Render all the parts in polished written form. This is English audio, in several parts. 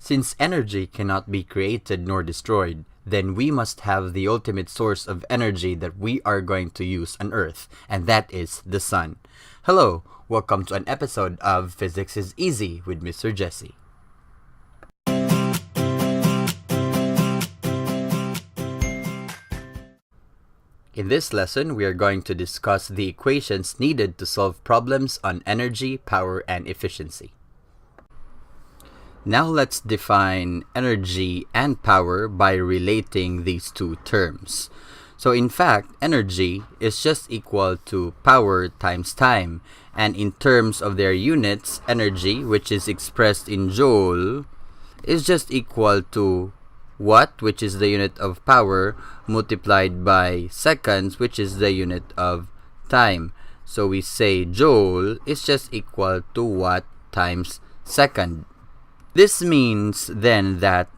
Since energy cannot be created nor destroyed, then we must have the ultimate source of energy that we are going to use on Earth, and that is the sun. Hello, welcome to an episode of Physics is Easy with Mr. Jesse. In this lesson, we are going to discuss the equations needed to solve problems on energy, power, and efficiency. Now let's define energy and power by relating these two terms. So in fact, energy is just equal to power times time. And in terms of their units, energy, which is expressed in joule, is just equal to watt, which is the unit of power, multiplied by seconds, which is the unit of time. So we say joule is just equal to watt times second. This means then that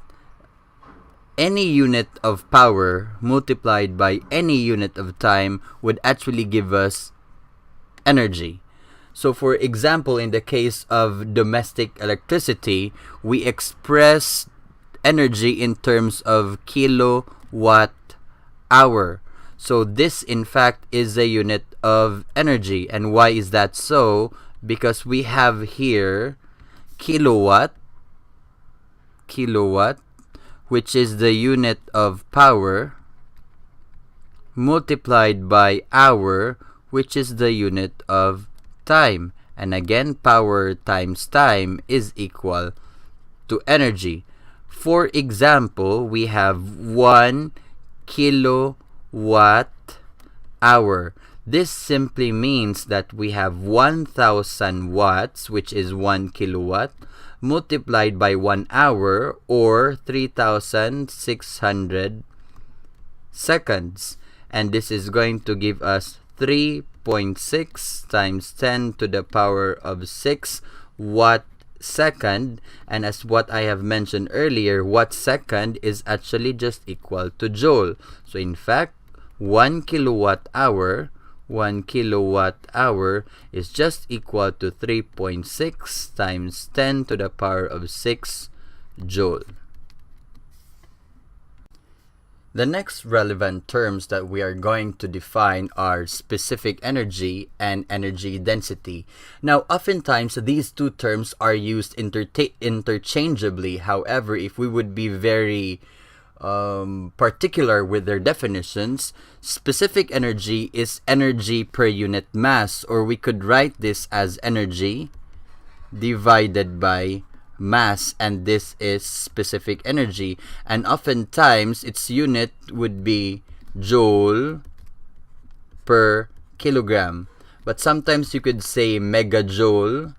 any unit of power multiplied by any unit of time would actually give us energy. So for example, in the case of domestic electricity, we express energy in terms of kilowatt hour. So this in fact is a unit of energy. And why is that so? Because we have here kilowatt, which is the unit of power, multiplied by hour, which is the unit of time. And again, power times time is equal to energy. For example, we have 1 kilowatt hour. This simply means that we have 1,000 watts, which is 1 kilowatt, multiplied by 1 hour, or 3,600 seconds. And this is going to give us 3.6 times 10 to the power of 6 watt second. And as what I have mentioned earlier, watt second is actually just equal to joule. So in fact, 1 kilowatt hour is just equal to 3.6 times 10 to the power of 6 joule. The next relevant terms that we are going to define are specific energy and energy density. Now, oftentimes these two terms are used interchangeably. However, if we would be very particular with their definitions, specific energy is energy per unit mass, or we could write this as energy divided by mass, and this is specific energy. And oftentimes its unit would be joule per kilogram, but sometimes you could say megajoule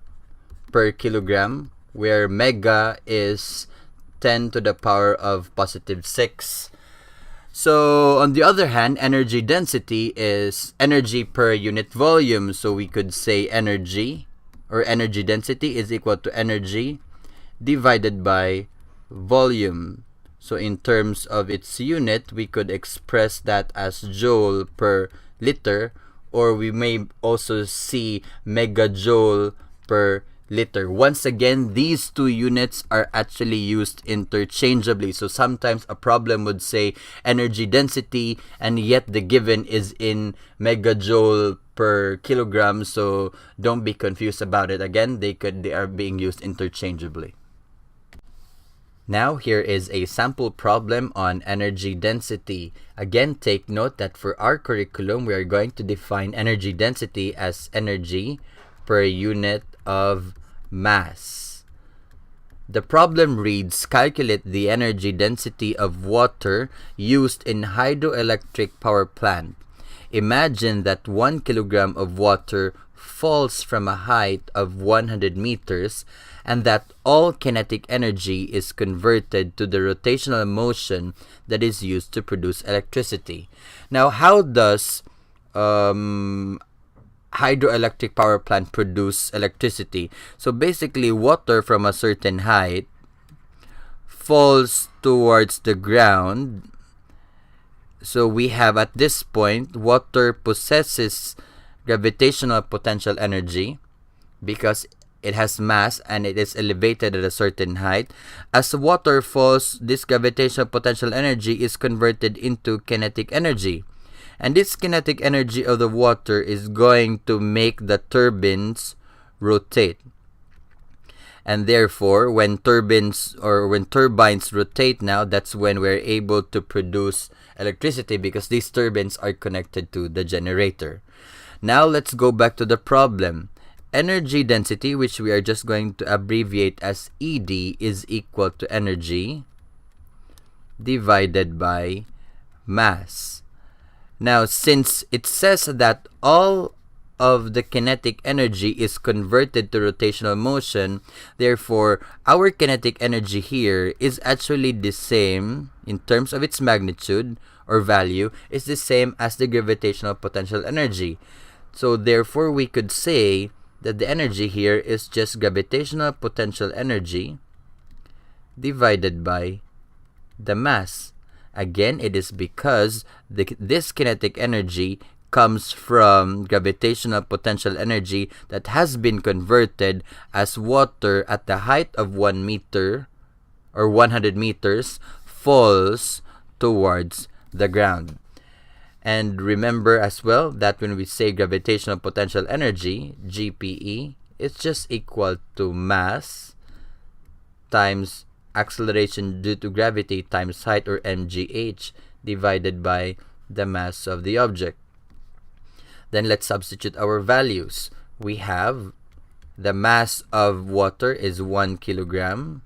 per kilogram, where mega is 10 to the power of positive 6. So on the other hand, energy density is energy per unit volume. So we could say energy density is equal to energy divided by volume. So in terms of its unit, we could express that as joule per liter, or we may also see megajoule per liter. Once again, these two units are actually used interchangeably. So sometimes a problem would say energy density, and yet the given is in megajoule per kilogram. So don't be confused about it. Again, they are being used interchangeably. Now here is a sample problem on energy density. Again, take note that for our curriculum, we are going to define energy density as energy per unit of mass. The problem reads, calculate the energy density of water used in hydroelectric power plant. Imagine that 1 kilogram of water falls from a height of 100 meters and that all kinetic energy is converted to the rotational motion that is used to produce electricity. Now, how does hydroelectric power plant produce electricity? So basically, water from a certain height falls towards the ground. So we have at this point, water possesses gravitational potential energy because it has mass and it is elevated at a certain height. As water falls, this gravitational potential energy is converted into kinetic energy. And this kinetic energy of the water is going to make the turbines rotate. And therefore, when turbines rotate now, that's when we're able to produce electricity because these turbines are connected to the generator. Now let's go back to the problem. Energy density, which we are just going to abbreviate as ED, is equal to energy divided by mass. Now, since it says that all of the kinetic energy is converted to rotational motion, therefore, our kinetic energy here is actually the same in terms of its magnitude or value, is the same as the gravitational potential energy. So, therefore, we could say that the energy here is just gravitational potential energy divided by the mass. Again, it is because this kinetic energy comes from gravitational potential energy that has been converted as water at the height of 1 meter or 100 meters falls towards the ground. And remember as well that when we say gravitational potential energy, GPE, it's just equal to mass times acceleration due to gravity times height, or mgh, divided by the mass of the object. Then let's substitute our values. We have the mass of water is 1 kilogram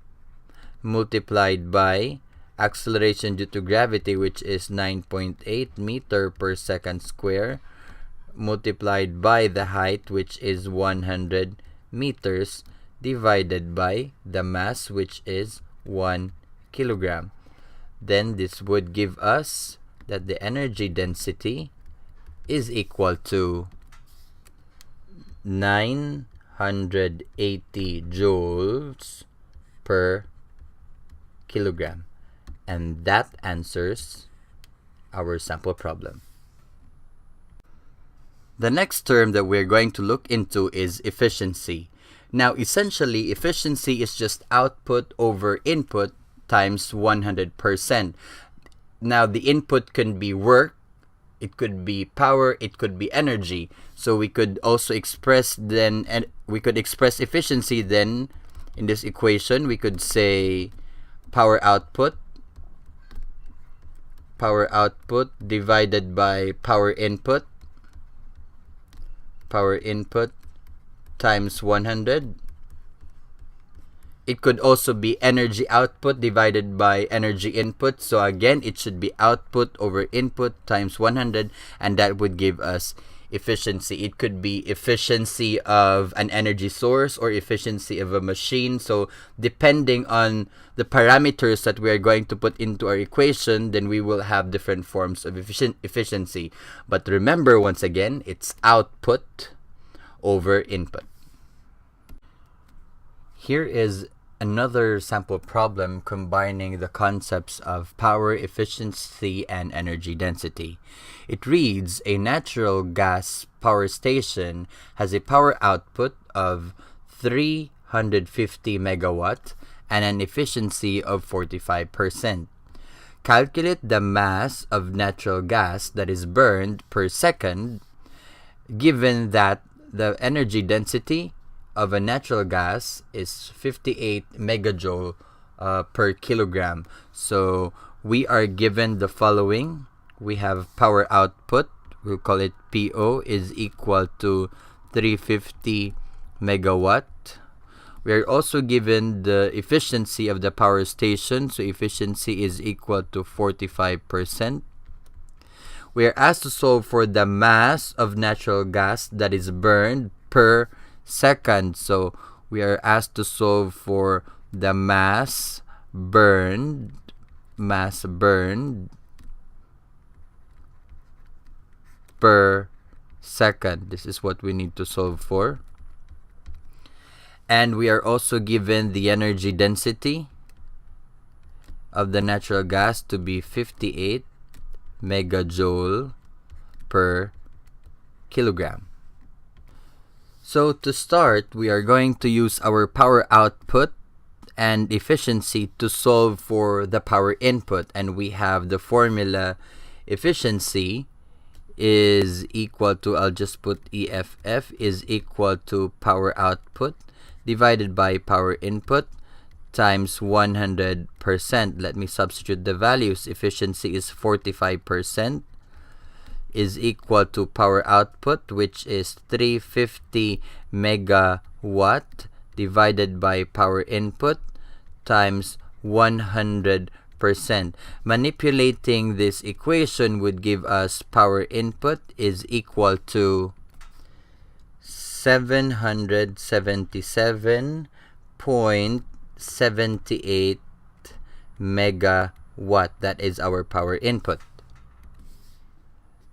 multiplied by acceleration due to gravity, which is 9.8 meter per second square, multiplied by the height, which is 100 meters, divided by the mass, which is 1 kilogram. Then this would give us that the energy density is equal to 980 joules per kilogram. And that answers our sample problem. The next term that we're going to look into is efficiency. Now, essentially, efficiency is just output over input times 100%. Now, the input can be work, it could be power, it could be energy. So we could also express efficiency then in this equation. We could say power output divided by power input times 100. It could also be energy output divided by energy input. So again, it should be output over input times 100, and that would give us efficiency. It could be efficiency of an energy source or efficiency of a machine. So depending on the parameters that we are going to put into our equation, then we will have different forms of efficiency. But remember, once again, it's output over input. Here is another sample problem combining the concepts of power, efficiency, and energy density. It reads, a natural gas power station has a power output of 350 megawatt and an efficiency of 45%. Calculate the mass of natural gas that is burned per second, given that the energy density of a natural gas is 58 megajoule per kilogram. So we are given the following. We have power output, we'll call it PO, is equal to 350 megawatt. We are also given the efficiency of the power station, so efficiency is equal to 45%. We are asked to solve for the mass of natural gas that is burned per second. So we are asked to solve for the mass burned per second. This is what we need to solve for. And we are also given the energy density of the natural gas to be 58 megajoule per kilogram. So to start, we are going to use our power output and efficiency to solve for the power input, and we have the formula efficiency is equal to, I'll just put EFF, is equal to power output divided by power input times 100%. Let me substitute the values. Efficiency is 45%, is equal to power output, which is 350 megawatt, divided by power input times 100%. Manipulating this equation would give us power input is equal to 777.78 megawatt. That is our power input.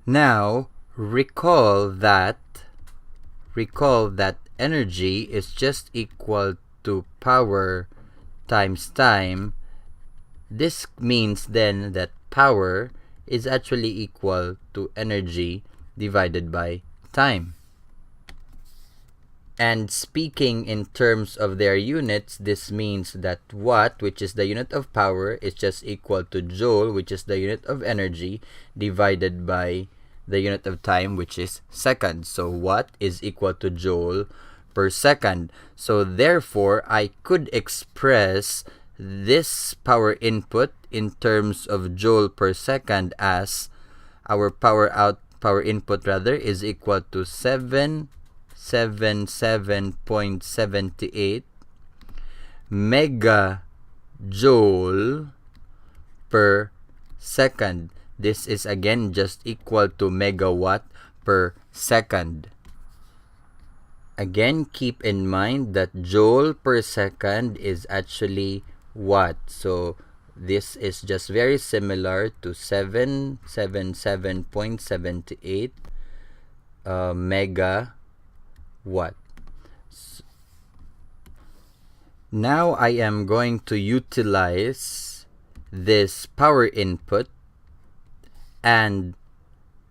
Now, recall that energy is just equal to power times time. This means then that power is actually equal to energy divided by time. And speaking in terms of their units, this means that watt, which is the unit of power, is just equal to joule, which is the unit of energy, divided by the unit of time, which is second. So watt is equal to joule per second. So therefore, I could express this power input in terms of joule per second as our power input is equal to 777.78 megajoule per second. This is again just equal to megawatt per second. Again, keep in mind that joule per second is actually watt. So this is just very similar to 777.78 megawatt. Now I am going to utilize this power input and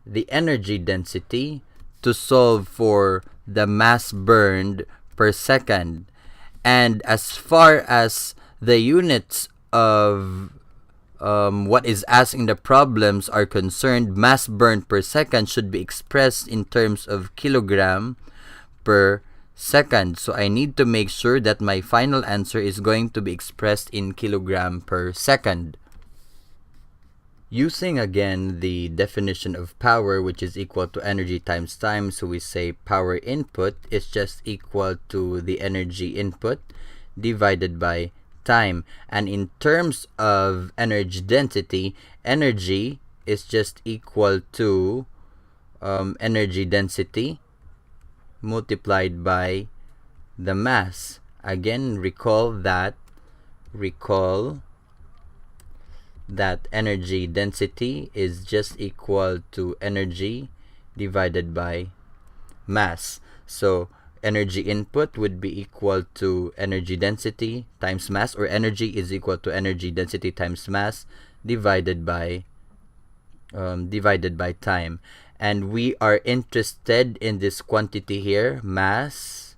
the energy density to solve for the mass burned per second. And as far as the units of what is asked in the problems are concerned, mass burned per second should be expressed in terms of kilogram per second. So I need to make sure that my final answer is going to be expressed in kilogram per second. Using again the definition of power, which is equal to energy times time, so we say power input is just equal to the energy input divided by time. And in terms of energy density, energy is just equal to energy density multiplied by the mass. Again, recall that energy density is just equal to energy divided by mass. So energy input would be equal to energy density times mass, or energy is equal to energy density times mass divided by time. And we are interested in this quantity here, mass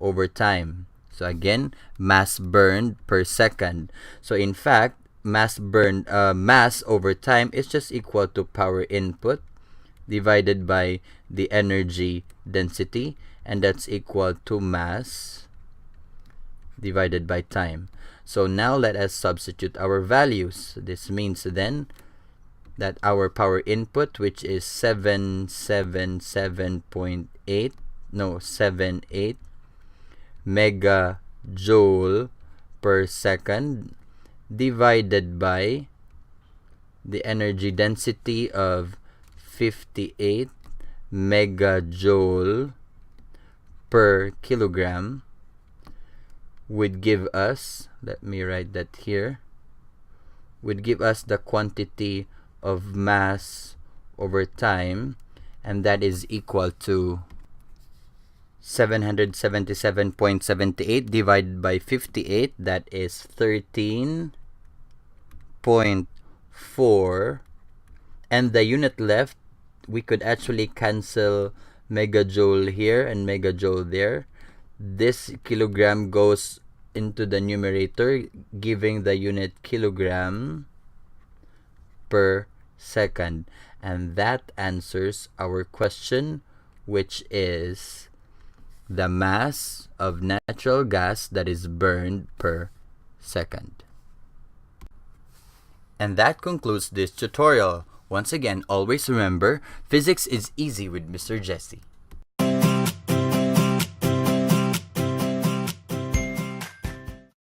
over time. So again, mass burned per second. So in fact, mass over time is just equal to power input divided by the energy density, and that's equal to mass divided by time. So now let us substitute our values. This means then that our power input, which is 78 megajoule per second, divided by the energy density of 58 megajoule per kilogram, would give us, let me write that here, would give us the quantity of mass over time, and that is equal to 777.78 divided by 58, that is 13.4, and the unit left, we could actually cancel megajoule here and megajoule there. This kilogram goes into the numerator, giving the unit kilogram per second. And that answers our question, which is the mass of natural gas that is burned per second. And that concludes this tutorial. Once again, always remember, physics is easy with Mr. Jesse.